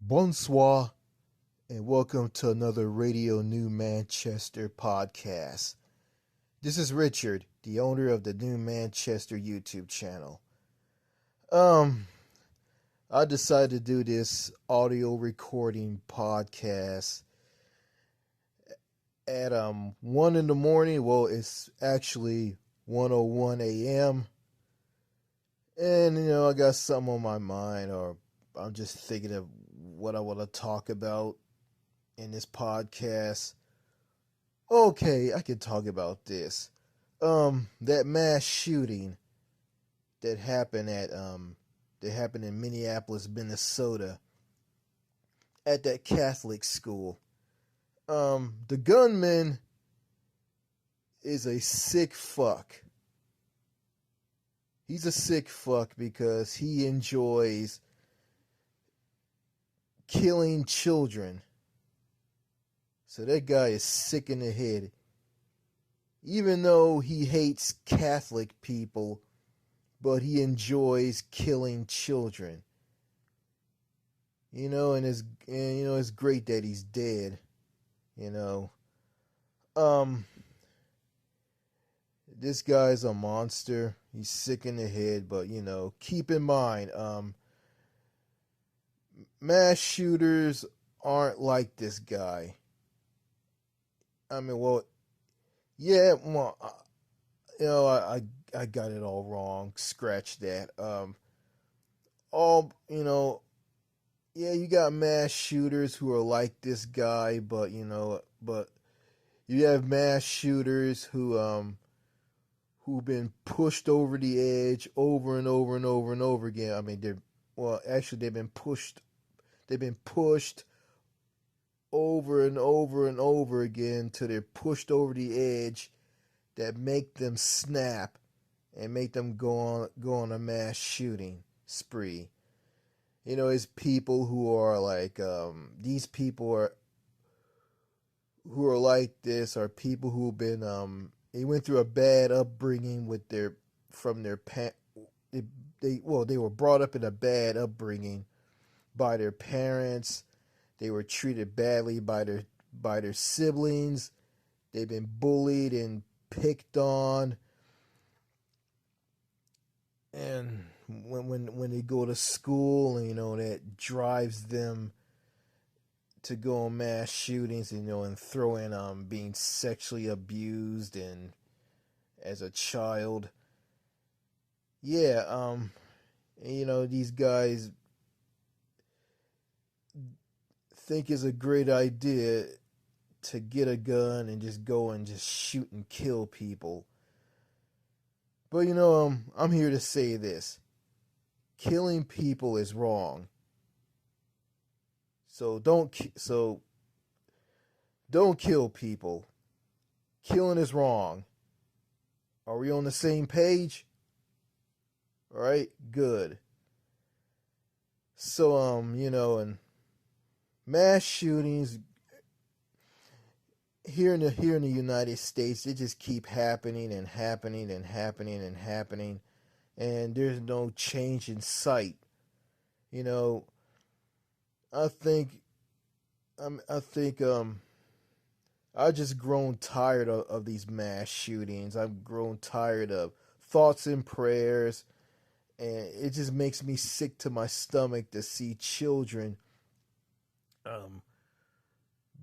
Bonsoir, and welcome to another Radio New Manchester podcast. This is Richard, the owner of the New Manchester YouTube channel. Um, I decided to do this audio recording podcast at 1 in the morning. Well, it's actually 1:01 a.m. And I got something on my mind, or I'm just thinking of what I want to talk about in this podcast. Okay, I can talk about this. That mass shooting that happened in Minneapolis, Minnesota, at that Catholic school. The gunman is a sick fuck. He's a sick fuck because he enjoys killing children. So that guy is sick in the head. Even though he hates Catholic people, but he enjoys killing children. It's great that he's dead. This guy's a monster. He's sick in the head, but keep in mind, mass shooters aren't like this guy. I mean, well, yeah, well, I got it all wrong. Scratch that. Yeah, you got mass shooters who are like this guy, but you have mass shooters who've been pushed over the edge over and over and over and over again. I mean, they've been pushed over and over and over again till they're pushed over the edge that make them snap and make them go on a mass shooting spree. It's people who are like these people who are like this are people who've been they went through a bad upbringing with their they were brought up in a bad upbringing by their parents. They were treated badly by their siblings. They've been bullied and picked on. And when they go to school, and that drives them to go on mass shootings, and throw in being sexually abused and as a child. Yeah, these guys think it's a great idea to get a gun and just go and just shoot and kill people. But I'm here to say this. Killing people is wrong. So don't kill people. Killing is wrong. Are we on the same page? All right, good. So and mass shootings here in the United States, they just keep happening and happening and happening and happening, and there's no change in sight. I think I just grown tired of these mass shootings. I've grown tired of thoughts and prayers, and it just makes me sick to my stomach to see children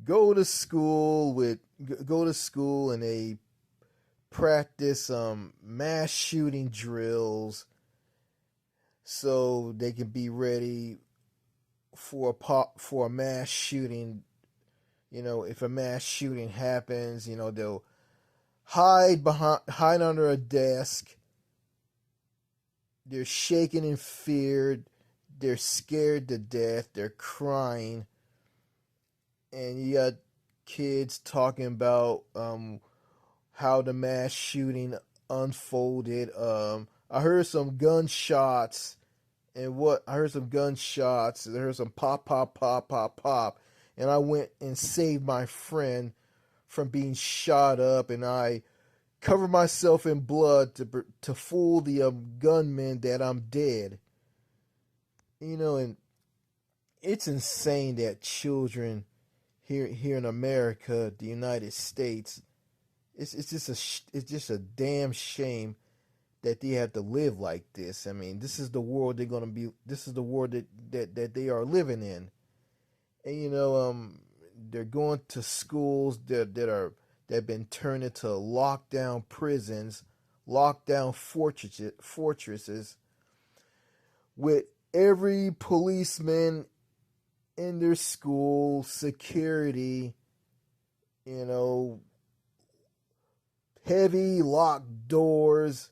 go to school and they practice mass shooting drills so they can be ready for a mass shooting. If a mass shooting happens, they'll hide under a desk. They're shaking in fear. They're scared to death. They're crying. And you got kids talking about how the mass shooting unfolded. I heard some gunshots, and I heard some gunshots. I heard some pop, pop, pop, pop, pop, and I went and saved my friend from being shot up, and I covered myself in blood to fool the gunman that I'm dead. And it's insane that children here in America, the United States, it's just a damn shame that they have to live like this. I mean, this is the world they're gonna be. This is the world that they are living in, and they're going to schools that have been turned into lockdown prisons, lockdown fortresses, with every policeman in their school, security, you know, heavy locked doors.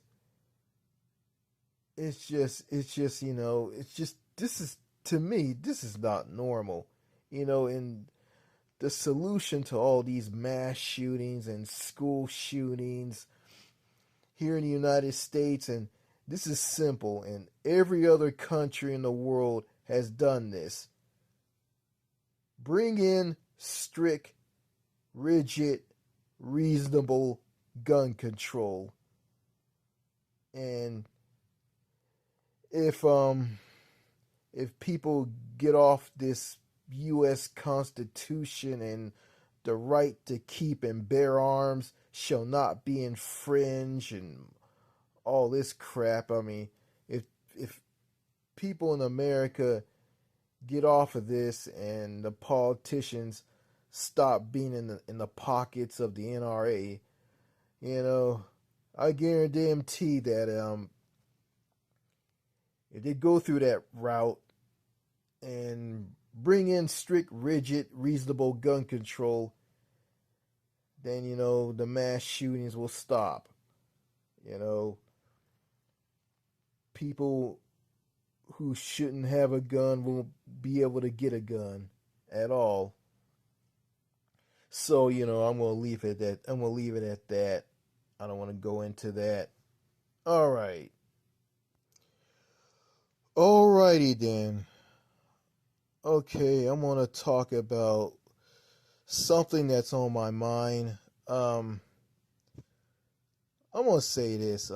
This is, to me, this is not normal. And the solution to all these mass shootings and school shootings here in the United States, and this is simple, and every other country in the world has done this. Bring in strict, rigid, reasonable gun control. And if people get off this US Constitution and the right to keep and bear arms shall not be infringed and all this crap, I mean, if people in America get off of this and the politicians stop being in the pockets of the NRA, I guarantee that if they go through that route and bring in strict, rigid, reasonable gun control, then the mass shootings will stop. People who shouldn't have a gun won't be able to get a gun at all. So, I'm gonna leave it at that. I'm gonna leave it at that. I don't want to go into that. All right. Alrighty then. Okay, I'm gonna talk about something that's on my mind. I'm gonna say this.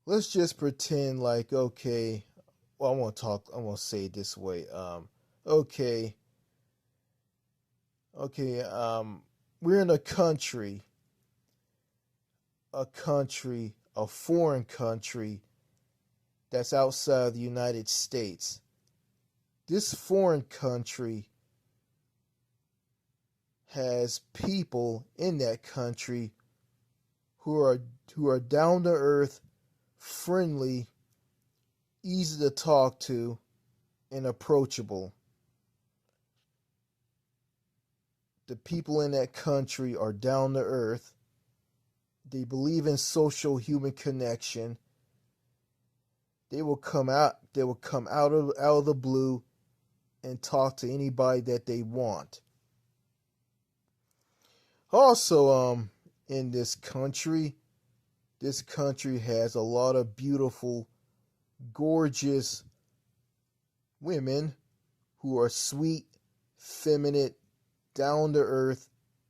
Let's just pretend like, okay. Well, I'm gonna say it this way. Okay. Okay. We're in a foreign country that's outside the United States. This foreign country has people in that country who are down to earth, friendly, easy to talk to, and approachable. The people in that country are down to earth. They believe in social human connection. They will come out of the blue and talk to anybody that they want. Also, in this country has a lot of beautiful, gorgeous women who are sweet, feminine, down to earth,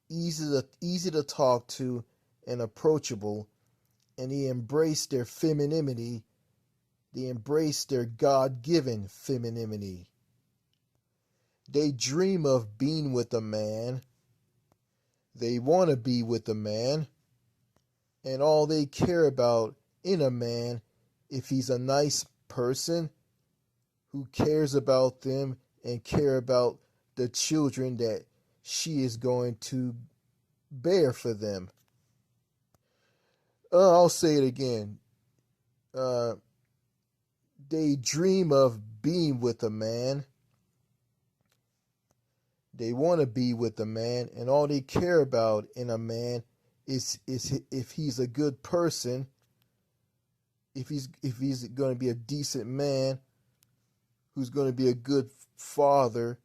easy to talk to, and approachable, and they embrace their femininity. They embrace their God-given femininity. They dream of being with a man. They want to be with a man. And all they care about in a man, if he's a nice person who cares about them and care about the children that she is going to bear for them. I'll say it again. They dream of being with a man. They want to be with a man, and all they care about in a man is if he's a good person, if he's going to be a decent man, who's going to be a good father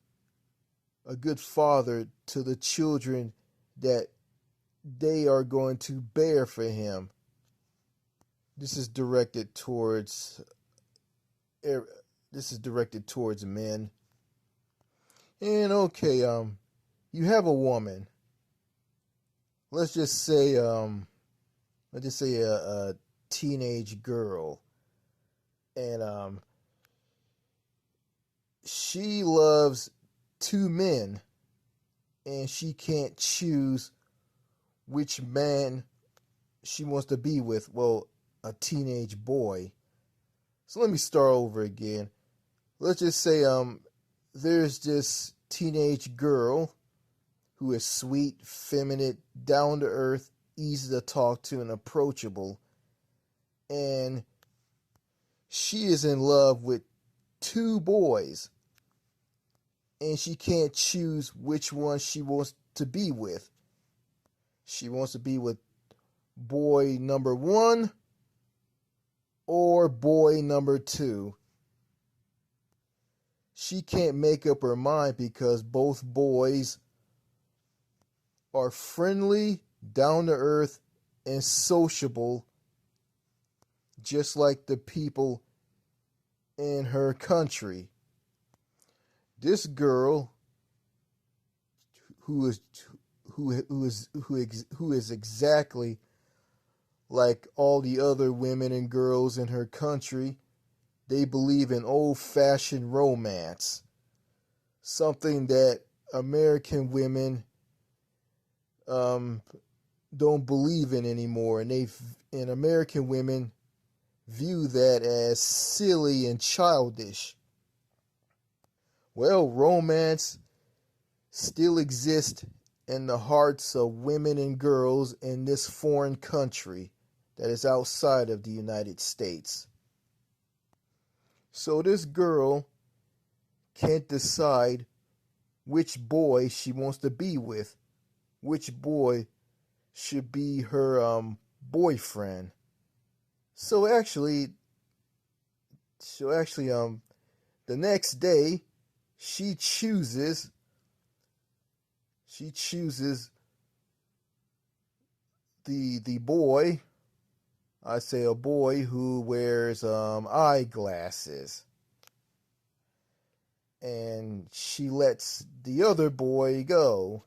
to the children that they are going to bear for him. This is directed towards men. And okay, you have a woman. Let's just say a teenage girl, and she loves two men and she can't choose which man she wants to be with. Well, a teenage boy. So let me start over again. Let's just say there's this teenage girl who is sweet, feminine, down to earth, easy to talk to, and approachable. And she is in love with two boys. And she can't choose which one she wants to be with. She wants to be with boy number one or boy number two. She can't make up her mind because both boys are friendly, down to earth, and sociable, just like the people in her country. This girl, who is exactly like all the other women and girls in her country, they believe in old-fashioned romance, something that American women don't believe in anymore, and American women view that as silly and childish. Well, romance still exists in the hearts of women and girls in this foreign country that is outside of the United States. So this girl can't decide which boy she wants to be with, which boy should be her boyfriend. So actually, the next day, she chooses the boy. I say a boy who wears eyeglasses, and she lets the other boy go.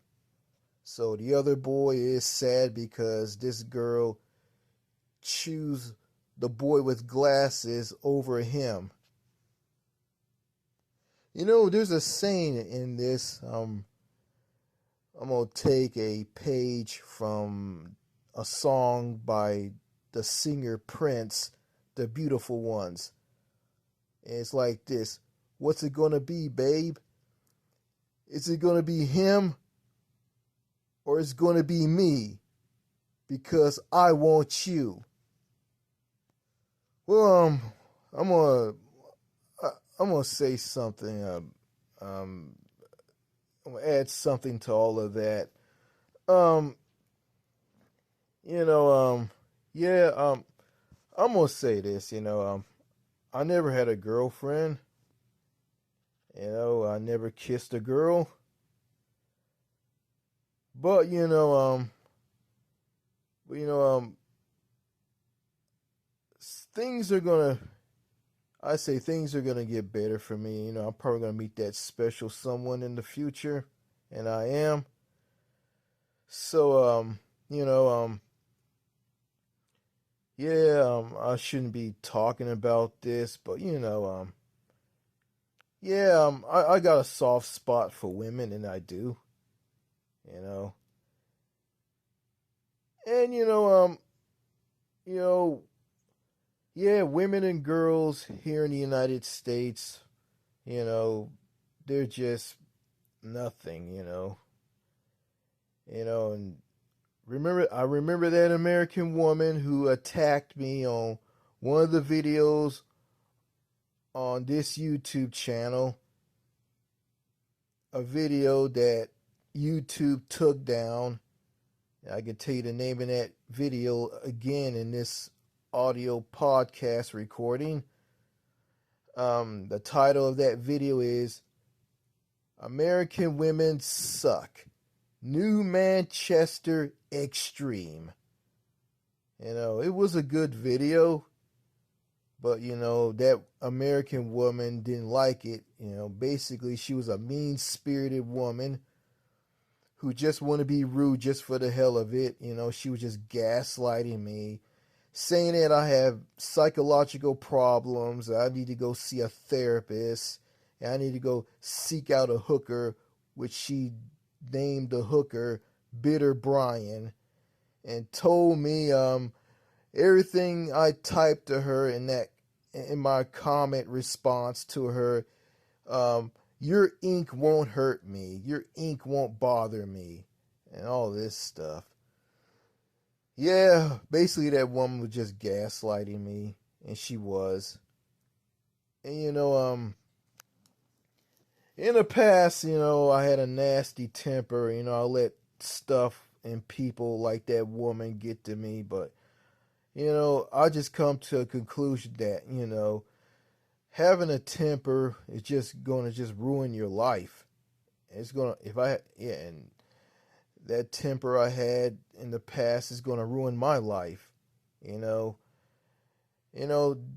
So the other boy is sad because this girl choose the boy with glasses over him. You know, there's a saying in this. I'm gonna take a page from a song by the singer Prince, "The Beautiful Ones." And it's like this: what's it gonna be, babe? Is it gonna be him, or is it gonna be me? Because I want you. Well, I'm gonna I'm gonna say something. Um, I'm gonna add something to all of that. Um, you know, yeah. I'm gonna say this. I never had a girlfriend. I never kissed a girl. But but, things are gonna. I say things are gonna get better for me. I'm probably gonna meet that special someone in the future, and I am. So, yeah, I shouldn't be talking about this, but yeah, I got a soft spot for women, and I do, you know, and you know, yeah, women and girls here in the United States, you know, they're just nothing, and I remember that American woman who attacked me on one of the videos on this YouTube channel, a video that YouTube took down. I can tell you the name of that video again in this audio podcast recording. The title of that video is "American Women Suck. New Manchester Extreme." It was a good video, but that American woman didn't like it. Basically she was a mean-spirited woman who just wanted to be rude just for the hell of it. She was just gaslighting me, saying that I have psychological problems, I need to go see a therapist, and I need to go seek out a hooker, which she named the hooker Bitter Brian, and told me everything I typed to her in my comment response to her. Your ink won't hurt me. Your ink won't bother me, and all this stuff. Yeah, basically that woman was just gaslighting me, and she was. And in the past, I had a nasty temper. I let stuff and people like that woman get to me, but I just come to a conclusion that having a temper is just gonna just ruin your life. It's gonna if I yeah, and that temper I had in the past is gonna ruin my life. You know,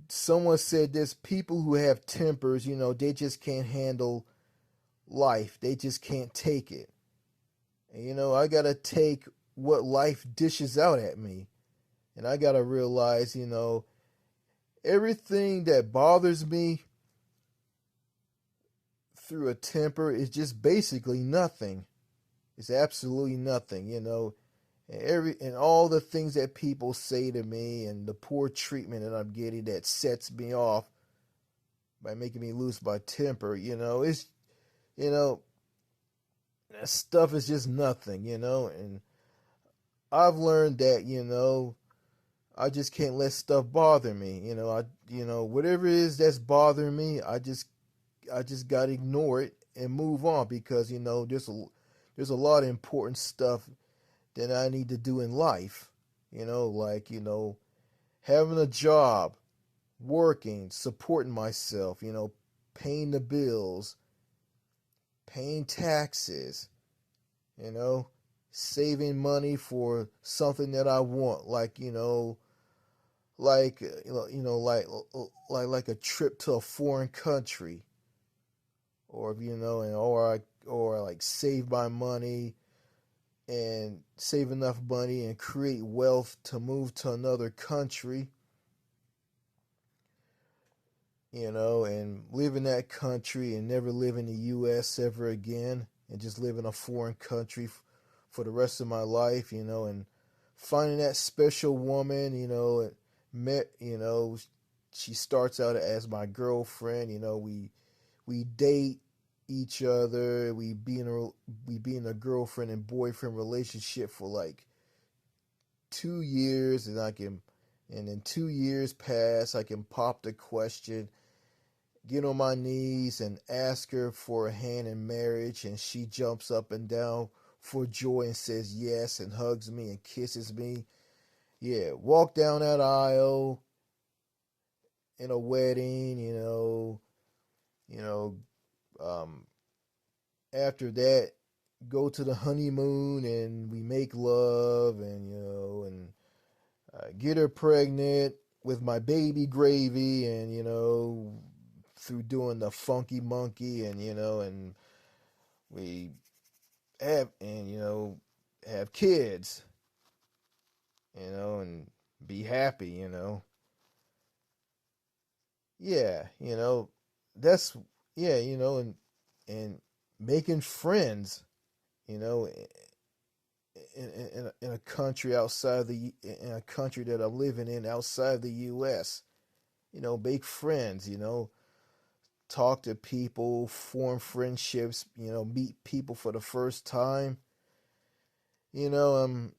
someone said this: people who have tempers, they just can't handle life. They just can't take it. And I gotta take what life dishes out at me, and I gotta realize, everything that bothers me through a temper is just basically nothing. It's absolutely nothing, and all the things that people say to me and the poor treatment that I'm getting that sets me off by making me lose my temper, it's you know that stuff is just nothing, and I've learned that, I just can't let stuff bother me. Whatever it is that's bothering me, I just gotta ignore it and move on because there's a lot of important stuff that I need to do in life. Like having a job, working, supporting myself. Paying the bills, paying taxes. You know, saving money for something that I want, like like like a trip to a foreign country, or and or like save my money and save enough money and create wealth to move to another country, and live in that country and never live in the US ever again and just live in a foreign country for the rest of my life, and finding that special woman, met, she starts out as my girlfriend, we date each other. We be in a girlfriend and boyfriend relationship for like 2 years, and then 2 years pass. I can pop the question, get on my knees, and ask her for a hand in marriage, and she jumps up and down for joy and says yes, and hugs me and kisses me. Yeah, walk down that aisle in a wedding, you know, um, after that, go to the honeymoon and we make love, and get her pregnant with my baby gravy, and through doing the funky monkey, and we have kids, and be happy, yeah, that's yeah, and making friends, you know in a country outside in a country that I'm living in outside the US, make friends, talk to people, form friendships, meet people for the first time, and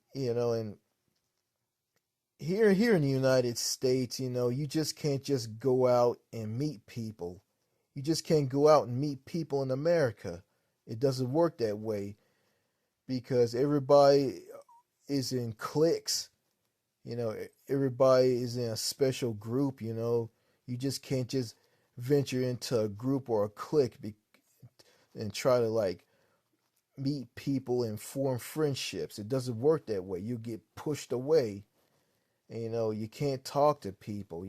here in the United States, you just can't just go out and meet people. You just can't go out and meet people in America. It doesn't work that way because everybody is in cliques. Everybody is in a special group. You just can't just venture into a group or a clique and try to like meet people and form friendships. It doesn't work that way. You get pushed away. And, you can't talk to people.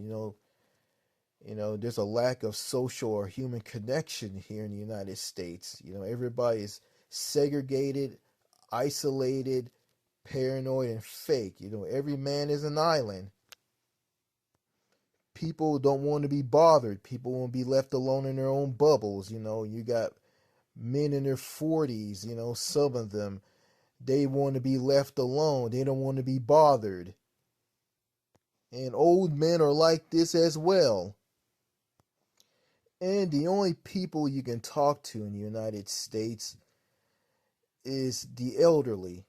There's a lack of social or human connection here in the United States. Everybody is segregated, isolated, paranoid, and fake. Every man is an island. people don't want to be bothered. People want to be left alone in their own bubbles. You got men in their 40s, some of them, they want to be left alone. They don't want to be bothered. And old men are like this as well. And the only people you can talk to in the United States is the elderly,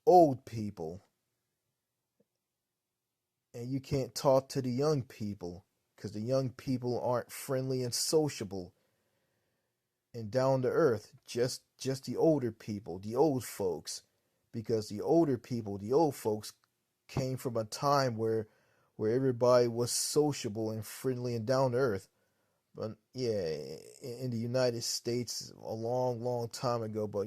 old people. And you can't talk to the young people because the young people aren't friendly and sociable and down to earth. Just the older people, the old folks, because the older people, the old folks came from a time where everybody was sociable and friendly and down to earth. But yeah, in the United States a long, long time ago. But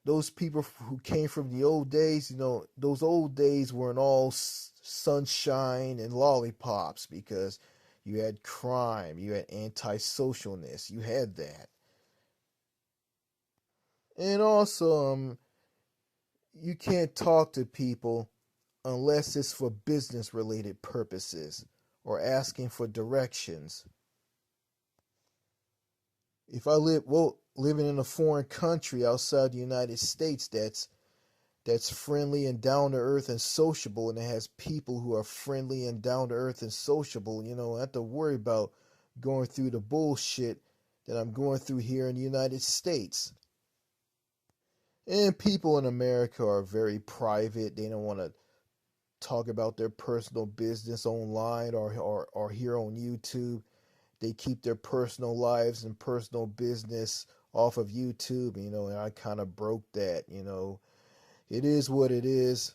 those people who came from the old days, those old days weren't all sunshine and lollipops because you had crime, you had antisocialness, you had that. And also, you can't talk to people unless it's for business related purposes or asking for directions. If I living in a foreign country outside the United States that's friendly and down to earth and sociable, and it has people who are friendly and down to earth and sociable, I don't have to worry about going through the bullshit that I'm going through here in the United States. And people in America are very private. They don't want to talk about their personal business online or here on YouTube. They keep their personal lives and personal business off of YouTube, and I kind of broke that. It is what it is.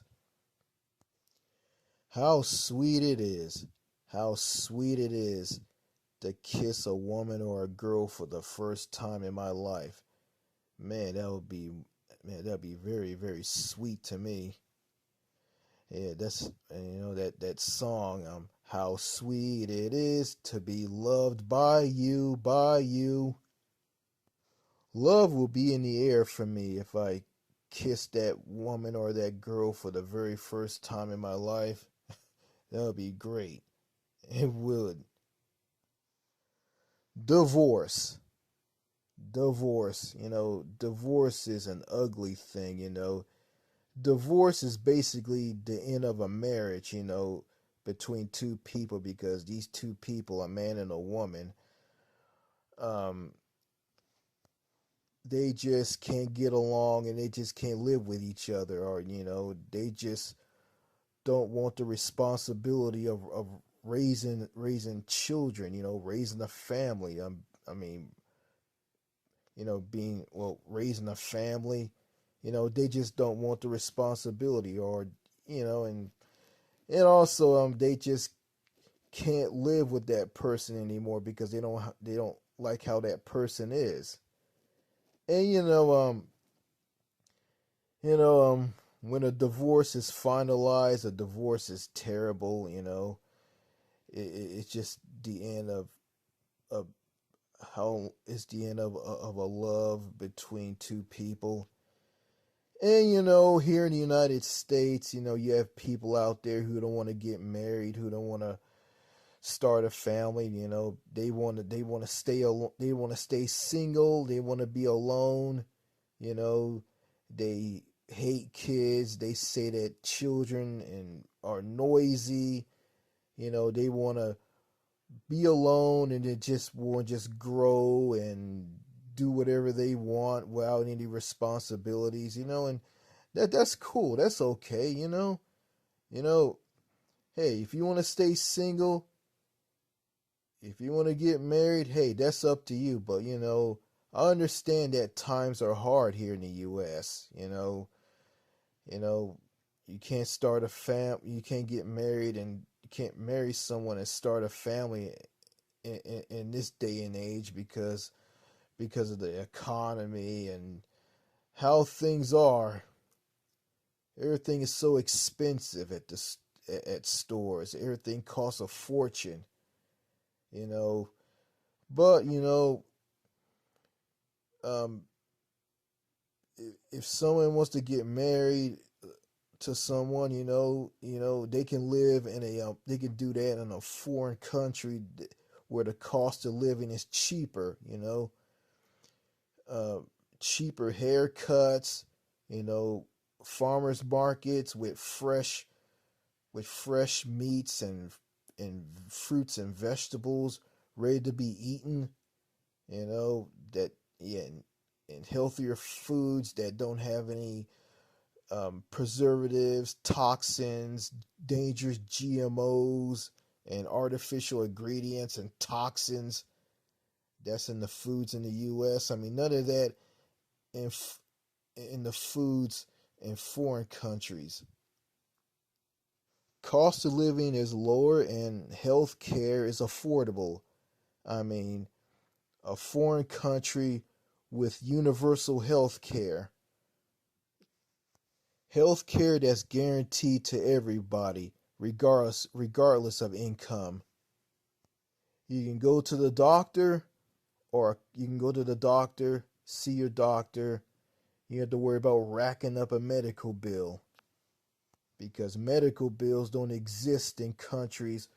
How sweet it is. How sweet it is to kiss a woman or a girl for the first time in my life. Man, that'd be very, very sweet to me. Yeah, that's that song, how sweet it is to be loved by you, by you. Love will be in the air for me if I kiss that woman or that girl for the very first time in my life. That would be great. It would. Divorce. Divorce. Divorce is an ugly thing. Divorce is basically the end of a marriage, between two people, because these two people, a man and a woman, um, they just can't get along and they just can't live with each other, or they just don't want the responsibility of raising children, raising a family. I mean, being raising a family, they just don't want the responsibility, or and also they just can't live with that person anymore because they don't like how that person is. And when a divorce is finalized, a divorce is terrible. It's just the end of how it's the end of a love between two people. And here in the United States, you have people out there who don't want to get married, who don't want to start a family. They want to stay single. They want to be alone. You know, they hate kids. They say that children are noisy. They want to be alone and they just want to just grow and do whatever they want without any responsibilities. And that's cool. That's okay. You know, hey, if you want to stay single, if you want to get married, hey, that's up to you. But I understand that times are hard here in the U.S. You know, you can't start you can't get married, and you can't marry someone and start a family in this day and age because of the economy and how things are. Everything is so expensive at stores. Everything costs a fortune. You know, but um, if someone wants to get married, to someone, they can live in they can do that in a foreign country where the cost of living is cheaper, uh, cheaper haircuts, you know, farmers markets with fresh meats and fruits and vegetables ready to be eaten, that yeah, and healthier foods that don't have any preservatives, toxins, dangerous GMOs, and artificial ingredients and toxins that's in the foods in the U.S. I mean, none of that in in the foods in foreign countries. Cost of living is lower and health care is affordable. I mean, a foreign country with universal health care. Health care that's guaranteed to everybody, regardless of income. You can go to the doctor, or you can go to the doctor, see your doctor. You have to worry about racking up a medical bill because medical bills don't exist in countries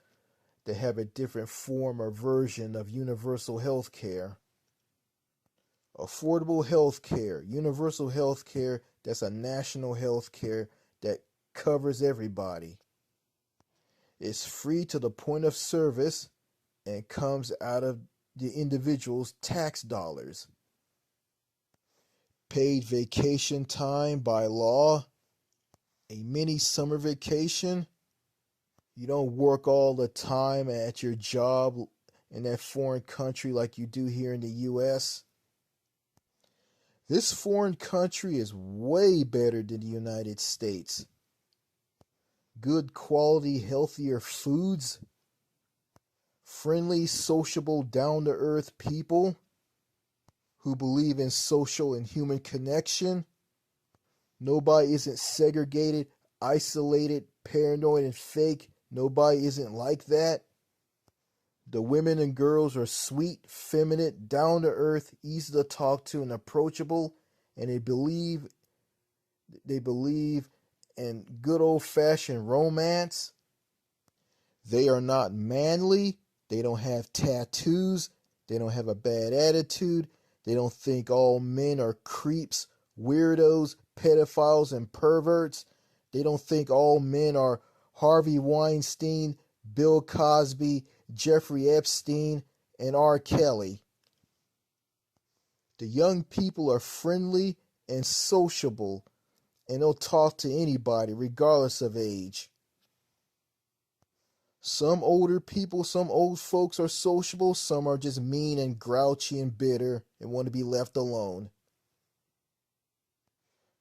that have a different form or version of universal health care. Affordable health care, universal health care, that's a national health care that covers everybody. It's free to the point of service and comes out of the individual's tax dollars. Paid vacation time by law, a mini summer vacation. You don't work all the time at your job in that foreign country like you do here in the US. This foreign country is way better than the United States. Good quality, healthier foods, friendly, sociable, down to earth people who believe in social and human connection. Nobody isn't segregated, isolated, paranoid, and fake. Nobody isn't like that. The women and girls are sweet, feminine, down to earth, easy to talk to, and approachable, and they believe in good old fashioned romance. They are not manly. They don't have tattoos. They don't have a bad attitude. They don't think all men are creeps, weirdos, pedophiles, and perverts. They don't think all men are Harvey Weinstein, Bill Cosby, Jeffrey Epstein, and R. Kelly. The young people are friendly and sociable, and they'll talk to anybody regardless of age. Some older people, some old folks are sociable, some are just mean and grouchy and bitter and want to be left alone.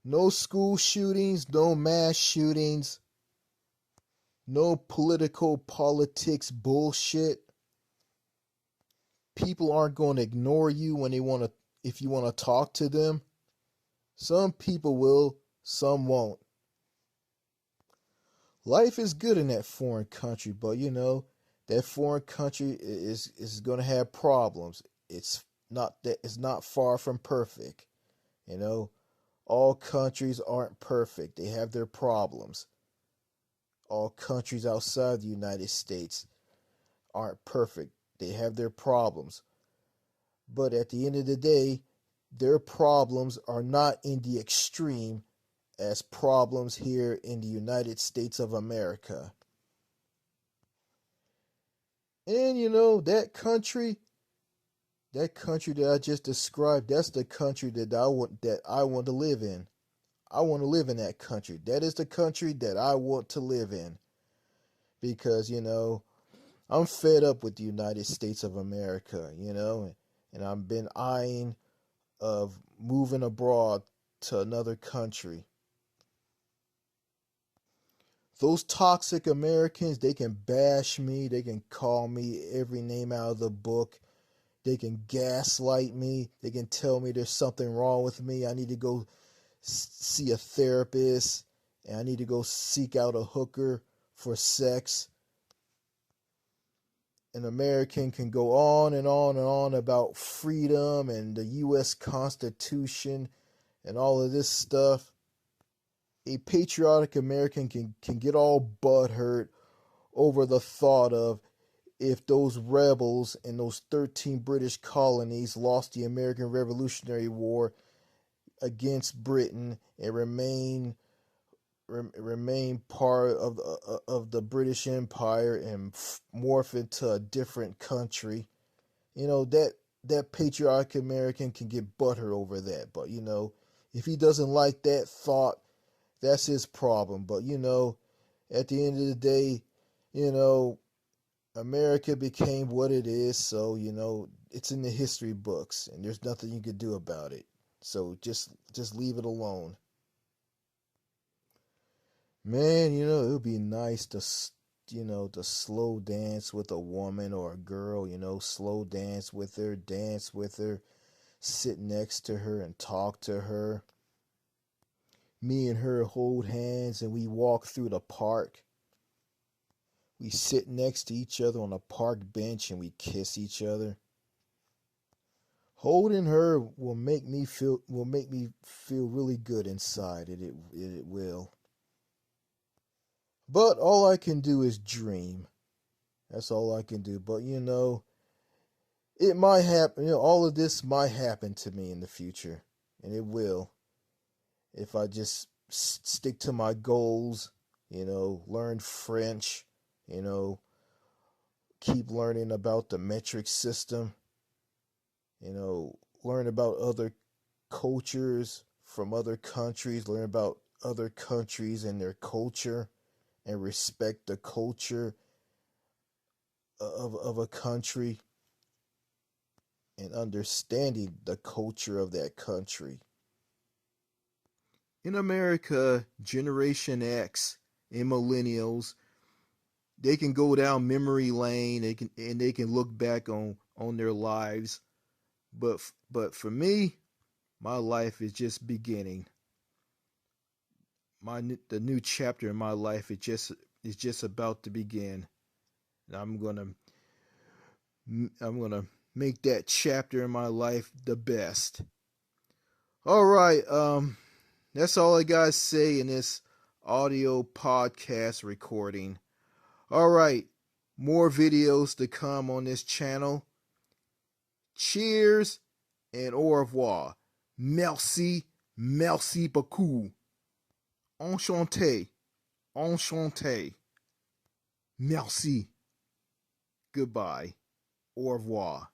No school shootings, no mass shootings, no politics bullshit. People aren't going to ignore you when if you want to talk to them. Some people will, some won't. Life is good in that foreign country, but that foreign country is going to have problems. It's not far from perfect. You know, all countries aren't perfect. They have their problems. All countries outside the United States aren't perfect. They have their problems. But at the end of the day, their problems are not in the extreme as problems here in the United States of America. And that country that I just described, that's the country that I want to live in. I want to live in that country. That is the country that I want to live in. Because, I'm fed up with the United States of America, and I've been eyeing of moving abroad to another country. Those toxic Americans, they can bash me, they can call me every name out of the book, they can gaslight me, they can tell me there's something wrong with me, I need to go see a therapist, and I need to go seek out a hooker for sex. An American can go on and on and on about freedom and the U.S. Constitution and all of this stuff. a patriotic American can get all butthurt over the thought of if those rebels in those 13 British colonies lost the American Revolutionary War against Britain and remain part of the British Empire and morph into a different country. That patriotic American can get butthurt over that. But if he doesn't like that thought, that's his problem. But at the end of the day, you know, America became what it is. So it's in the history books, and there's nothing you can do about it. So just leave it alone. Man, it would be nice to slow dance with a woman or a girl, slow dance with her, sit next to her and talk to her. Me and her hold hands and we walk through the park. We sit next to each other on a park bench and we kiss each other. Holding her will make me feel really good inside. It will. But all I can do is dream. That's all I can do. But it might happen. All of this might happen to me in the future, and it will if I just stick to my goals. Learn French. Keep learning about the metric system. Learn about other cultures from other countries. Learn about other countries and their culture, and respect the culture of a country and understanding the culture of that country. In America, Generation X and millennials, they can go down memory lane. They can look back on their lives, but for me, my life is just beginning. The new chapter in my life is just about to begin. And I'm gonna make that chapter in my life the best. All right, that's all I gotta say in this audio podcast recording. All right, more videos to come on this channel. Cheers and au revoir. Merci, merci beaucoup. Enchanté, enchanté. Merci. Goodbye. Au revoir.